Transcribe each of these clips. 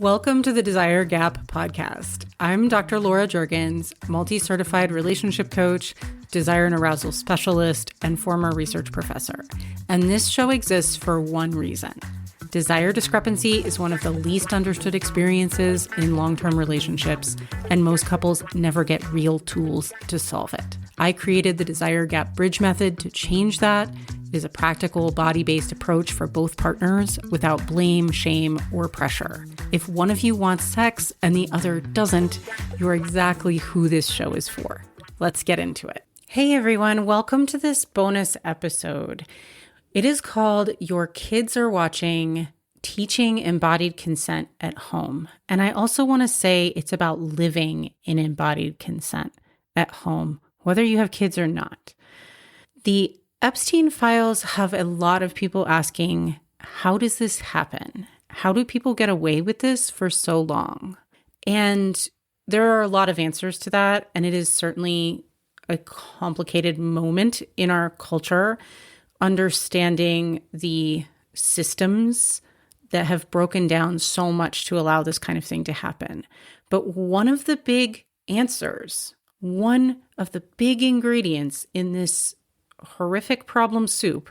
Welcome to the Desire Gap podcast. I'm Dr. Laura Juergens, multi-certified relationship coach, desire and arousal specialist, and former research professor. And this show exists for one reason. Desire discrepancy is one of the least understood experiences in long-term relationships, and most couples never get real tools to solve it. I created the Desire Gap Bridge method to change that. It is a practical, body-based approach for both partners without blame, shame, or pressure. If one of you wants sex and the other doesn't, you're exactly who this show is for. Let's get into it. Hey everyone, welcome to this bonus episode. It is called Your Kids Are Watching, Teaching Embodied Consent at Home. And I also want to say it's about living in embodied consent at home, whether you have kids or not. The Epstein files have a lot of people asking, how does this happen? How do people get away with this for so long? And there are a lot of answers to that, and it is certainly a complicated moment in our culture, understanding the systems that have broken down so much to allow this kind of thing to happen. But one of the big answers, one of the big ingredients in this horrific problem soup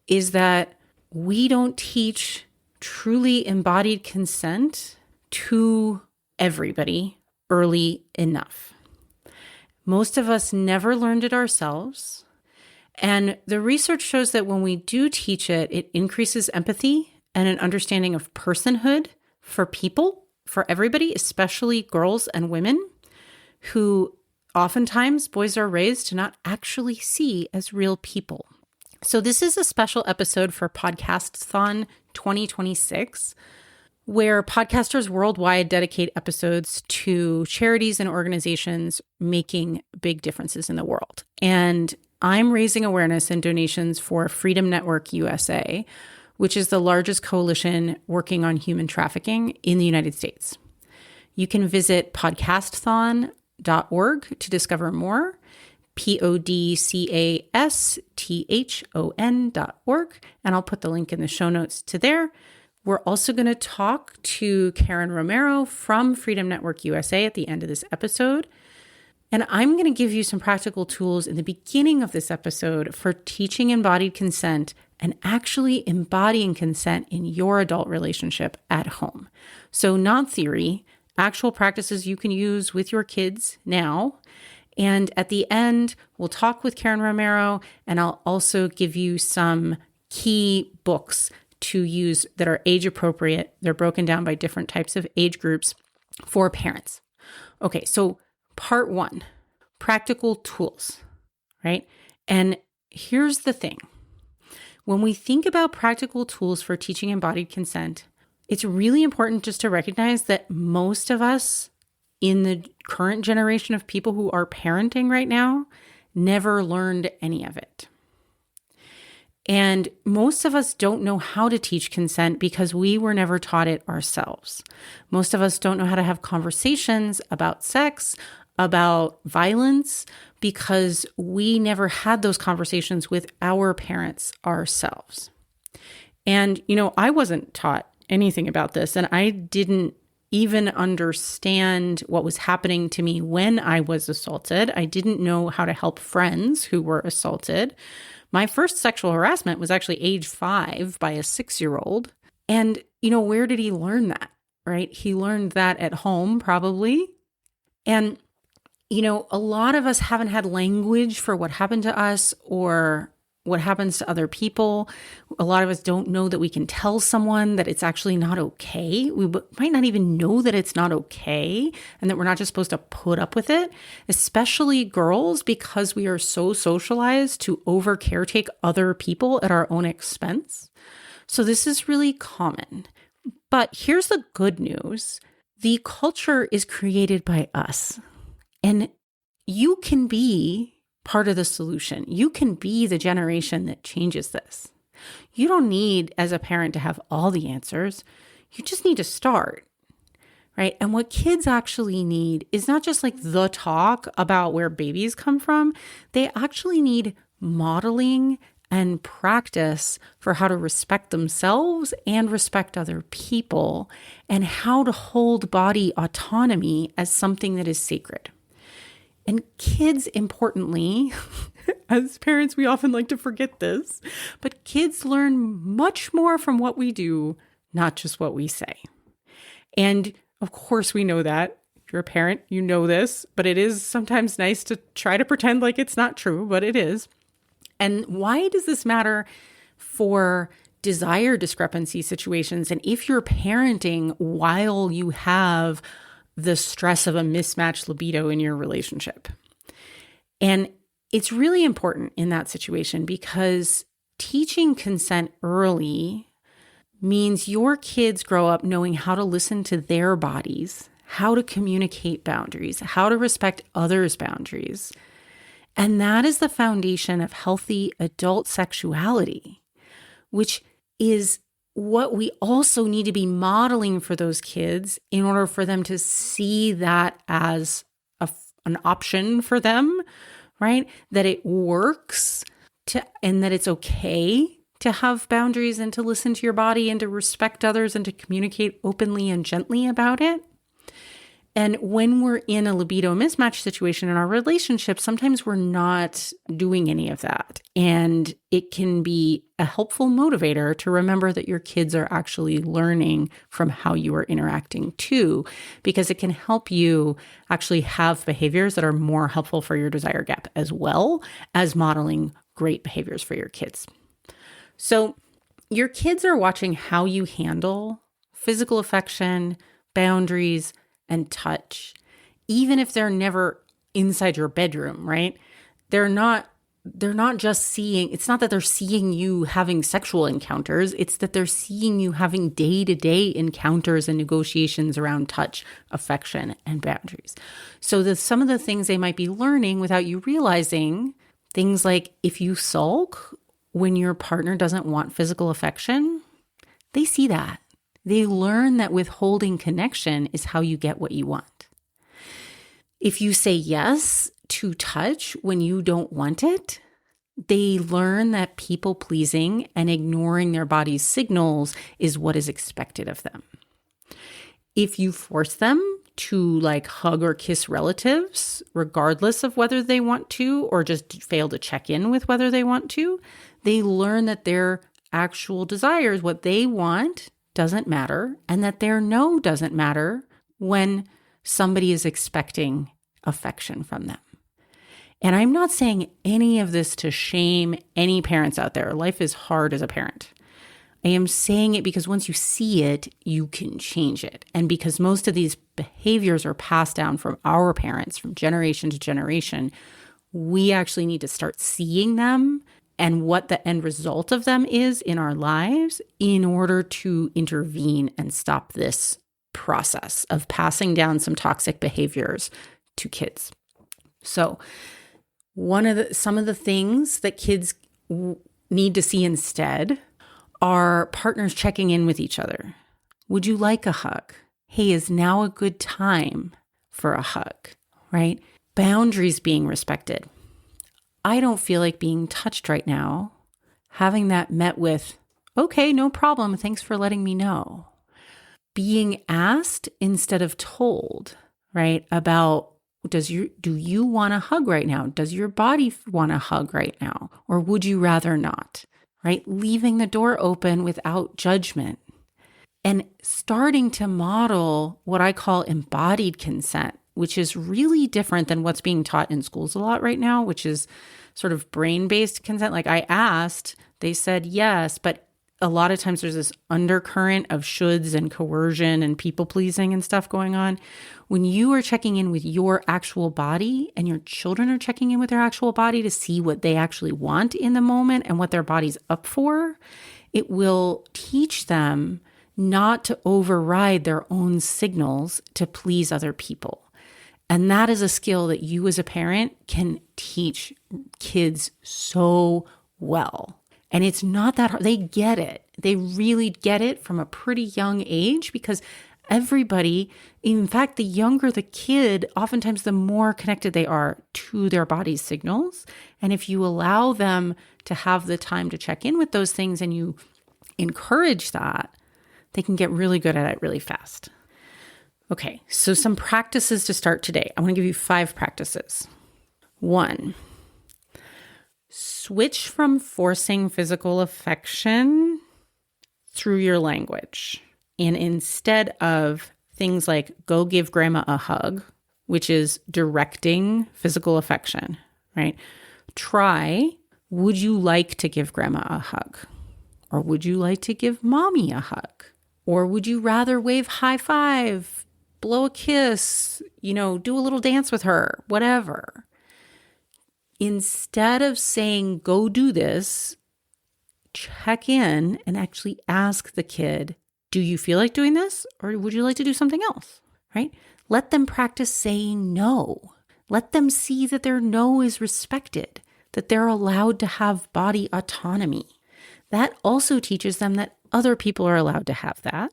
is that we don't teach truly embodied consent to everybody early enough. Most of us never learned it ourselves. And the research shows that when we do teach it, it increases empathy and an understanding of personhood for people, for everybody, especially girls and women who oftentimes boys are raised to not actually see as real people. So this is a special episode for Podcasthon 2026, where podcasters worldwide dedicate episodes to charities and organizations making big differences in the world. And I'm raising awareness and donations for Freedom Network USA, which is the largest coalition working on human trafficking in the United States. You can visit podcasthon.org to discover more, podcasthon.org, and I'll put the link in the show notes to there. We're also going to talk to Karen Romero from Freedom Network USA at the end of this episode. And I'm going to give you some practical tools in the beginning of this episode for teaching embodied consent and actually embodying consent in your adult relationship at home. So not theory, actual practices you can use with your kids now. And at the end, we'll talk with Karen Romero, and I'll also give you some key books to use that are age appropriate. They're broken down by different types of age groups for parents. Okay, so part one, practical tools, right? And here's the thing. When we think about practical tools for teaching embodied consent, it's really important just to recognize that most of us in the current generation of people who are parenting right now never learned any of it. And most of us don't know how to teach consent because we were never taught it ourselves. Most of us don't know how to have conversations about sex, about violence, because we never had those conversations with our parents ourselves. And, I wasn't taught anything about this, and I didn't even understand what was happening to me when I was assaulted. I didn't know how to help friends who were assaulted. My first sexual harassment was actually age 5 by a 6-year-old. And, where did he learn that, right? He learned that at home, probably. And, a lot of us haven't had language for what happened to us or what happens to other people. A lot of us don't know that we can tell someone that it's actually not okay. We might not even know that it's not okay and that we're not just supposed to put up with it, especially girls, because we are so socialized to over caretake other people at our own expense. So this is really common. But here's the good news. The culture is created by us, and you can be part of the solution. You can be the generation that changes this. You don't need, as a parent, to have all the answers. You just need to start, right? And what kids actually need is not just like the talk about where babies come from. They actually need modeling and practice for how to respect themselves and respect other people, and how to hold body autonomy as something that is sacred. And kids, importantly, as parents, we often like to forget this, but kids learn much more from what we do, not just what we say. And of course, we know that. If you're a parent, you know this, but it is sometimes nice to try to pretend like it's not true, but it is. And why does this matter for desire discrepancy situations? And if you're parenting while you have the stress of a mismatched libido in your relationship. And it's really important in that situation because teaching consent early means your kids grow up knowing how to listen to their bodies, how to communicate boundaries, how to respect others' boundaries. And that is the foundation of healthy adult sexuality, which is what we also need to be modeling for those kids in order for them to see that as an option for them, right? That it works and that it's okay to have boundaries and to listen to your body and to respect others and to communicate openly and gently about it. And when we're in a libido mismatch situation in our relationship, sometimes we're not doing any of that. And it can be a helpful motivator to remember that your kids are actually learning from how you are interacting too, because it can help you actually have behaviors that are more helpful for your desire gap, as well as modeling great behaviors for your kids. So your kids are watching how you handle physical affection, boundaries, and touch, even if they're never inside your bedroom, right? They're not just seeing, it's not that they're seeing you having sexual encounters, it's that they're seeing you having day-to-day encounters and negotiations around touch, affection, and boundaries. So some of the things they might be learning without you realizing, things like if you sulk when your partner doesn't want physical affection, they see that. They learn that withholding connection is how you get what you want. If you say yes to touch when you don't want it, they learn that people pleasing and ignoring their body's signals is what is expected of them. If you force them to hug or kiss relatives, regardless of whether they want to, or just fail to check in with whether they want to, they learn that their actual desires, what they want, doesn't matter, and that their no doesn't matter when somebody is expecting affection from them. And I'm not saying any of this to shame any parents out there. Life is hard as a parent. I am saying it because once you see it, you can change it. And because most of these behaviors are passed down from our parents, from generation to generation, we actually need to start seeing them and what the end result of them is in our lives in order to intervene and stop this process of passing down some toxic behaviors to kids. So some of the things that kids need to see instead are partners checking in with each other. Would you like a hug? Hey, is now a good time for a hug, right? Boundaries being respected. I don't feel like being touched right now. Having that met with, okay, no problem. Thanks for letting me know. Being asked instead of told, right? About do you want a hug right now? Does your body want a hug right now? Or would you rather not, right? Leaving the door open without judgment and starting to model what I call embodied consent, which is really different than what's being taught in schools a lot right now, which is sort of brain-based consent. Like I asked, they said yes, but a lot of times there's this undercurrent of shoulds and coercion and people-pleasing and stuff going on. When you are checking in with your actual body and your children are checking in with their actual body to see what they actually want in the moment and what their body's up for, it will teach them not to override their own signals to please other people. And that is a skill that you as a parent can teach kids so well. And it's not that hard. They get it. They really get it from a pretty young age because Everybody, in fact, the younger the kid, oftentimes the more connected they are to their body's signals. And if you allow them to have the time to check in with those things and you encourage that, they can get really good at it really fast. Okay, so some practices to start today. I want to give you 5 practices. 1, switch from forcing physical affection through your language. And instead of things like go give grandma a hug, which is directing physical affection, right? Try, would you like to give grandma a hug? Or would you like to give mommy a hug? Or would you rather wave high five, blow a kiss, do a little dance with her, whatever. Instead of saying, go do this, check in and actually ask the kid, do you feel like doing this? Or would you like to do something else, right? Let them practice saying no. Let them see that their no is respected, that they're allowed to have body autonomy. That also teaches them that other people are allowed to have that.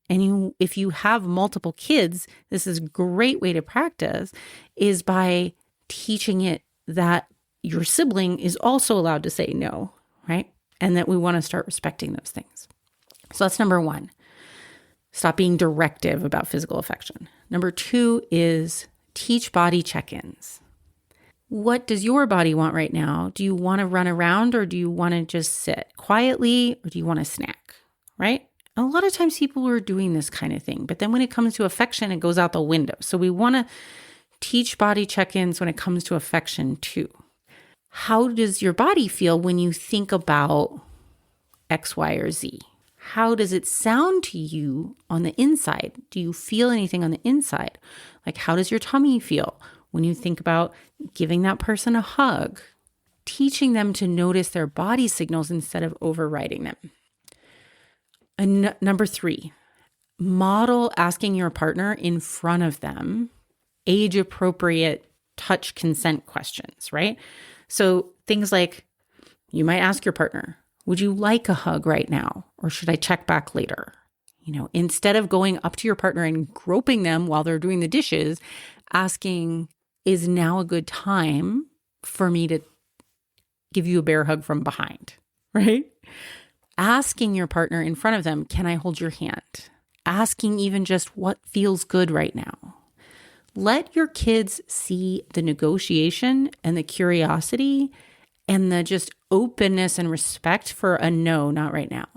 And if you have multiple kids, this is a great way to practice is by teaching it that your sibling is also allowed to say no, right? And that we want to start respecting those things. So that's number 1. Stop being directive about physical affection. Number 2 is teach body check-ins. What does your body want right now? Do you want to run around or do you want to just sit quietly or do you want to snack, right? A lot of times people are doing this kind of thing, but then when it comes to affection, it goes out the window. So we want to teach body check-ins when it comes to affection too. How does your body feel when you think about X, Y, or Z? How does it sound to you on the inside? Do you feel anything on the inside? Like, how does your tummy feel when you think about giving that person a hug? Teaching them to notice their body signals instead of overriding them. And number 3, model asking your partner in front of them age-appropriate touch consent questions, right? So things like, you might ask your partner, would you like a hug right now? Or should I check back later? Instead of going up to your partner and groping them while they're doing the dishes, asking, is now a good time for me to give you a bear hug from behind, right? Asking your partner in front of them, can I hold your hand? Asking even just what feels good right now. Let your kids see the negotiation and the curiosity and the just openness and respect for a no, not right now,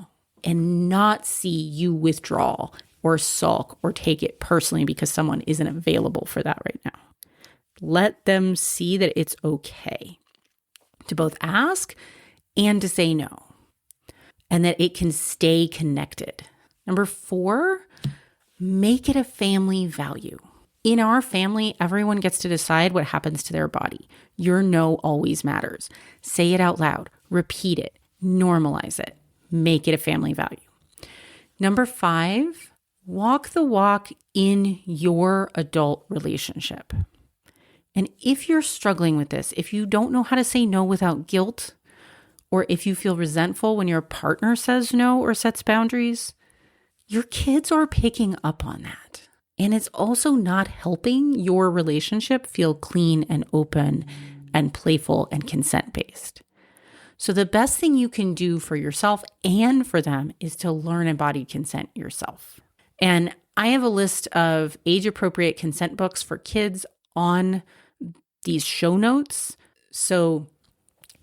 and not see you withdraw or sulk or take it personally because someone isn't available for that right now. Let them see that it's okay to both ask and to say no, and that it can stay connected. Number 4, make it a family value. In our family, everyone gets to decide what happens to their body. Your no always matters. Say it out loud, repeat it, normalize it, make it a family value. Number 5, walk the walk in your adult relationship. And if you're struggling with this, if you don't know how to say no without guilt, or if you feel resentful when your partner says no or sets boundaries, your kids are picking up on that. And it's also not helping your relationship feel clean and open and playful and consent-based. So the best thing you can do for yourself and for them is to learn embodied consent yourself. And I have a list of age-appropriate consent books for kids on these show notes. So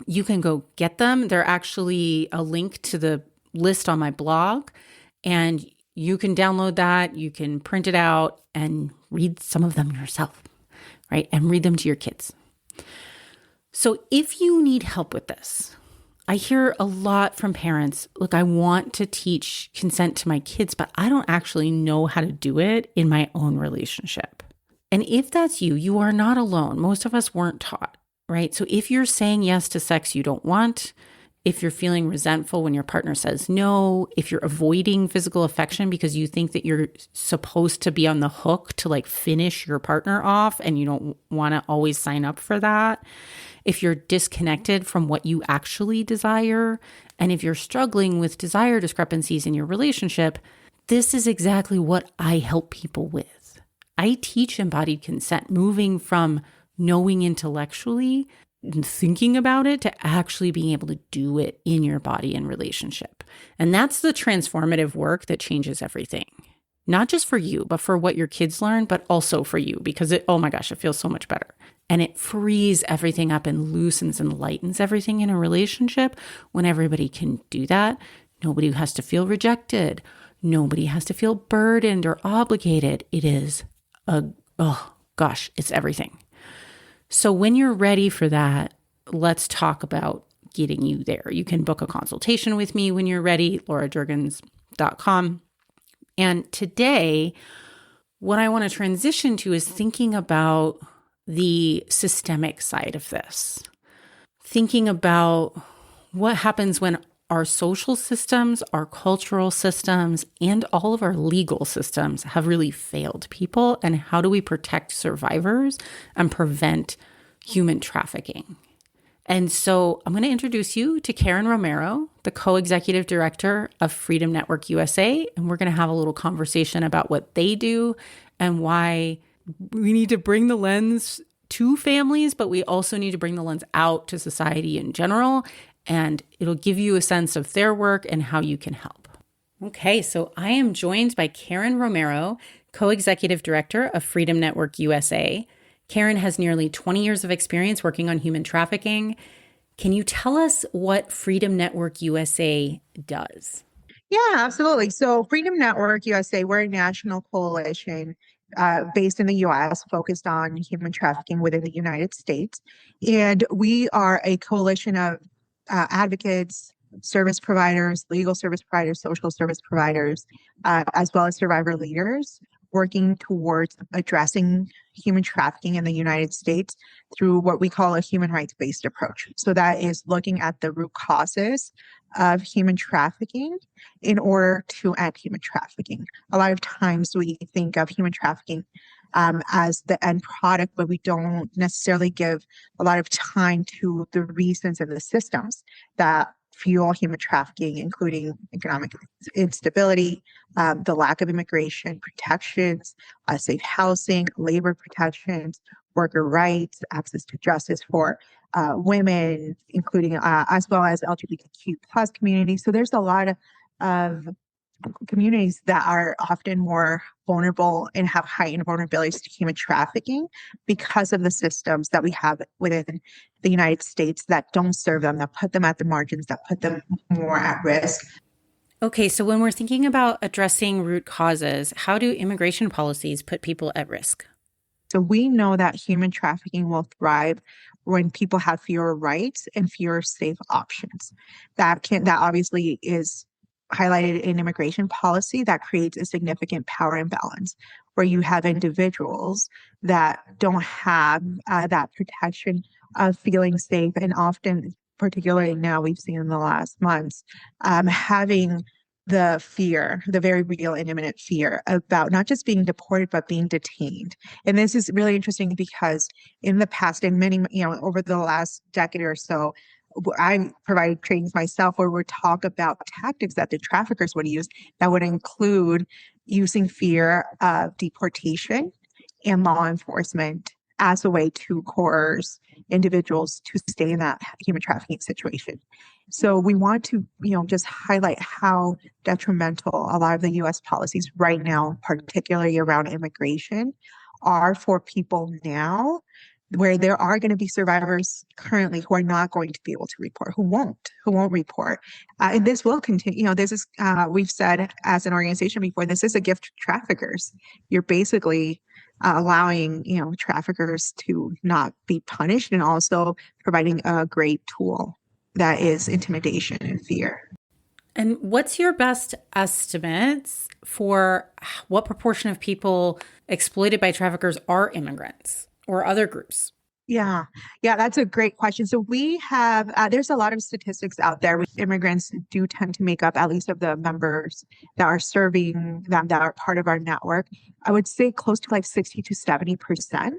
you can go get them. They're actually a link to the list on my blog, and you can download that, you can print it out and read some of them yourself, right? And read them to your kids. So if you need help with this, I hear a lot from parents, look, I want to teach consent to my kids, but I don't actually know how to do it in my own relationship. And if that's you, you are not alone. Most of us weren't taught, right? So if you're saying yes to sex you don't want, if you're feeling resentful when your partner says no, if you're avoiding physical affection because you think that you're supposed to be on the hook to like finish your partner off and you don't want to always sign up for that, if you're disconnected from what you actually desire, and if you're struggling with desire discrepancies in your relationship, this is exactly what I help people with. I teach embodied consent, moving from knowing intellectually and thinking about it to actually being able to do it in your body and relationship. And that's the transformative work that changes everything. Not just for you, but for what your kids learn, but also for you, because oh my gosh, it feels so much better. And it frees everything up and loosens and lightens everything in a relationship when everybody can do that. Nobody has to feel rejected. Nobody has to feel burdened or obligated. It is it's everything. So when you're ready for that, let's talk about getting you there. You can book a consultation with me when you're ready, laurajurgens.com. And today, what I want to transition to is thinking about the systemic side of this. Thinking about what happens when our social systems, our cultural systems, and all of our legal systems have really failed people, and how do we protect survivors and prevent human trafficking? And so I'm going to introduce you to Karen Romero, the co-executive director of Freedom Network USA, and we're going to have a little conversation about what they do and why we need to bring the lens to families, but we also need to bring the lens out to society in general, and it'll give you a sense of their work and how you can help. Okay, so I am joined by Karen Romero, co-executive director of Freedom Network USA. Karen has nearly 20 years of experience working on human trafficking. Can you tell us what Freedom Network USA does? Yeah, absolutely. So Freedom Network USA, we're a national coalition based in the U.S. focused on human trafficking within the United States. And we are a coalition of advocates, service providers, legal service providers, social service providers, as well as survivor leaders working towards addressing human trafficking in the United States through what we call a human rights-based approach. So that is looking at the root causes of human trafficking in order to end human trafficking. A lot of times we think of human trafficking as the end product, but we don't necessarily give a lot of time to the reasons and the systems that fuel human trafficking, including economic instability, the lack of immigration protections, safe housing, labor protections, worker rights, access to justice for women, including as well as LGBTQ plus communities. So there's a lot of communities that are often more vulnerable and have heightened vulnerabilities to human trafficking because of the systems that we have within the United States that don't serve them, that put them at the margins, that put them more at risk. Okay, so when we're thinking about addressing root causes, how do immigration policies put people at risk? So we know that human trafficking will thrive when people have fewer rights and fewer safe options. That obviously is highlighted in immigration policy that creates a significant power imbalance where you have individuals that don't have that protection of feeling safe, and often, particularly now we've seen in the last months, having the fear, the very real and imminent fear about not just being deported, but being detained. And this is really interesting because in the past, in many, over the last decade or so, I provided trainings myself where we talk about tactics that the traffickers would use that would include using fear of deportation and law enforcement as a way to coerce individuals to stay in that human trafficking situation. So we want to, just highlight how detrimental a lot of the U.S. policies right now, particularly around immigration, are for people now, where there are going to be survivors currently who are not going to be able to report, who won't report. And this will continue. This is, we've said as an organization before, this is a gift to traffickers. You're basically allowing, traffickers to not be punished, and also providing a great tool that is intimidation and fear. And what's your best estimates for what proportion of people exploited by traffickers are immigrants or other groups? Yeah, that's a great question. So we have, there's a lot of statistics out there. Immigrants do tend to make up, at least of the members that are serving them, that are part of our network, I would say close to like 60 to 70%.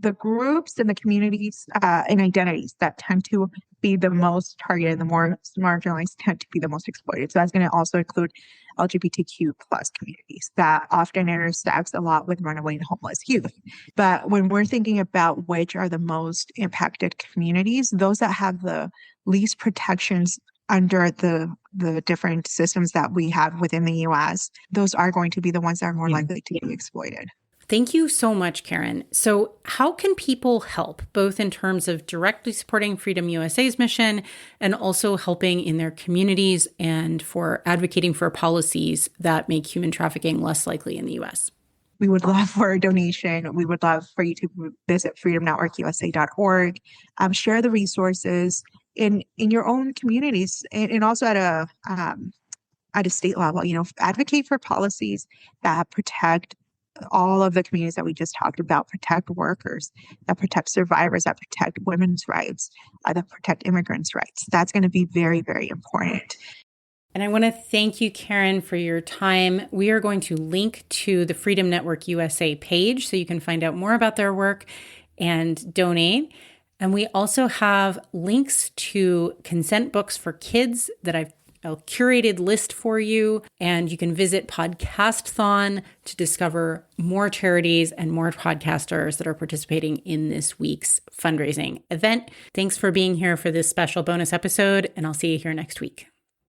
the groups and the communities and identities that tend to be the most targeted, the more marginalized tend to be the most exploited. So that's going to also include LGBTQ plus communities that often intersects a lot with runaway and homeless youth. But when we're thinking about which are the most impacted communities, those that have the least protections under the different systems that we have within the US, those are going to be the ones that are more likely to be exploited. Thank you so much, Karen. So how can people help, both in terms of directly supporting Freedom USA's mission and also helping in their communities and for advocating for policies that make human trafficking less likely in the US? We would love for a donation. We would love for you to visit freedomnetworkusa.org, share the resources in your own communities and also at a state level, advocate for policies that protect all of the communities that we just talked about, protect workers, that protect survivors, that protect women's rights, that protect immigrants' rights. That's going to be very, very important. And I want to thank you, Karen, for your time. We are going to link to the Freedom Network USA page so you can find out more about their work and donate. And we also have links to consent books for kids that I've a curated list for you, and you can visit Podcasthon to discover more charities and more podcasters that are participating in this week's fundraising event. Thanks for being here for this special bonus episode, and I'll see you here next week.